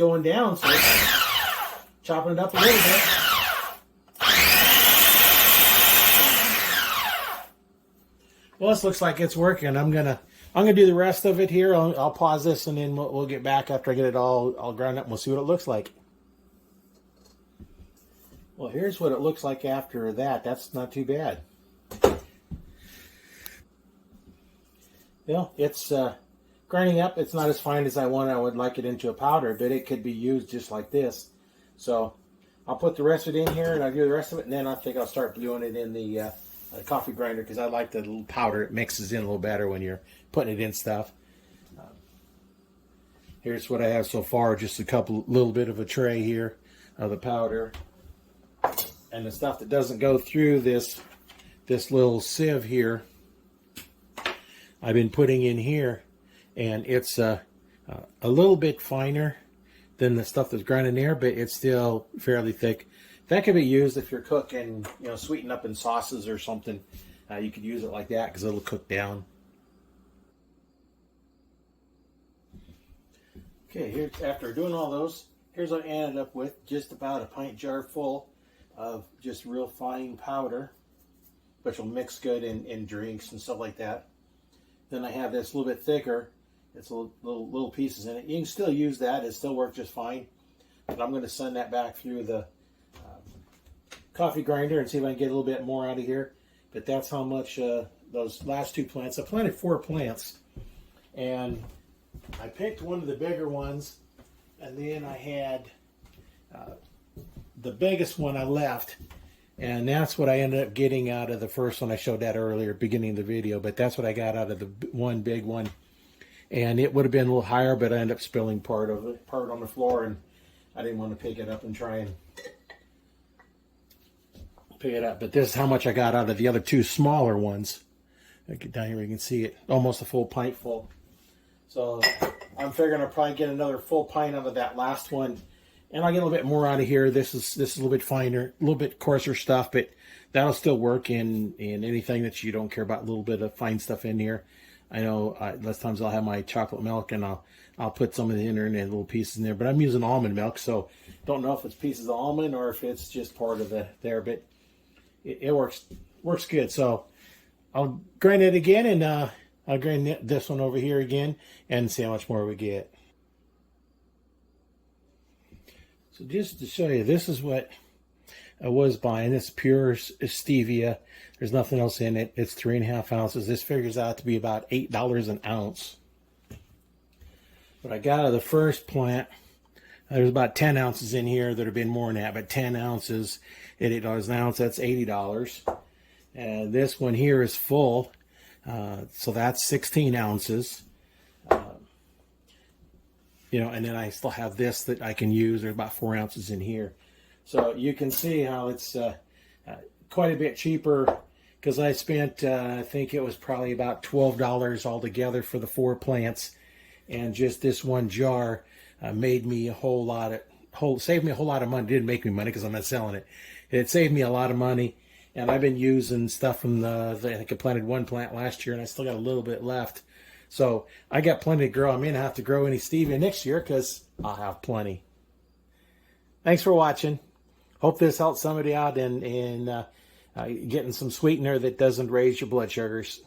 going down, so chopping it up a little bit. Well, this looks like it's working. I'm gonna do the rest of it here. I'll pause this and then we'll get back after I get it all ground up and we'll see what it looks like. Well, here's what it looks like after that. That's not too bad. Well, it's grinding up. It's not as fine as I would like it into a powder, but it could be used just like this. So I'll put the rest of it in here and I'll do the rest of it, and then I think I'll start doing it in the coffee grinder because I like the little powder. It mixes in a little better when you're putting it in stuff. Here's what I have so far, just a little bit of a tray here of the powder. And the stuff that doesn't go through this little sieve here, I've been putting in here, and it's a little bit finer than the stuff that's ground in there, but it's still fairly thick. That could be used if you're cooking, sweeten up in sauces or something. You could use it like that because it'll cook down. Okay, here after doing all those, here's what I ended up with: just about a pint jar full of just real fine powder, which will mix good in drinks and stuff like that. Then I have this a little bit thicker. It's little pieces in it. You can still use that. It still works just fine. But I'm going to send that back through the coffee grinder and see if I can get a little bit more out of here. But that's how much those last 2 plants. I planted 4 plants. And I picked one of the bigger ones. And then I had the biggest one I left, and that's what I ended up getting out of the first one. I showed that earlier, beginning of the video, but that's what I got out of the one big one. And it would have been a little higher, but I ended up spilling part on the floor, and I didn't want to pick it up and try and pick it up. But this is how much I got out of the other 2 smaller ones. I get down here where you can see it, almost a full pint full. So I'm figuring I'll probably get another full pint out of that last one. And I'll get a little bit more out of here. This is a little bit finer, a little bit coarser stuff, but that'll still work in anything that you don't care about. A little bit of fine stuff in here. I know lots times I'll have my chocolate milk and I'll put some of the inner and little pieces in there. But I'm using almond milk, so don't know if it's pieces of almond or if it's just part of there. But it works good. So I'll grind it again, and I'll grind this one over here again and see how much more we get. So just to show you, this is what I was buying. It's pure stevia. There's nothing else in it. It's 3.5 ounces. This figures out to be about $8 an ounce. But I got out of the first plant, there's about 10 ounces in here. That have been more than that, but 10 ounces at $8 an ounce, that's $80. And this one here is full, so that's 16 ounces. And then I still have this that I can use. There's about 4 ounces in here. So you can see how it's quite a bit cheaper, because I spent, I think it was probably about $12 altogether for the 4 plants. And just this one jar made me saved me a whole lot of money. It didn't make me money because I'm not selling it. It saved me a lot of money. And I've been using stuff from I think I planted 1 plant last year, and I still got a little bit left. So I got plenty to grow. I may not have to grow any stevia next year because I'll have plenty. Thanks for watching. Hope this helps somebody out in getting some sweetener that doesn't raise your blood sugars.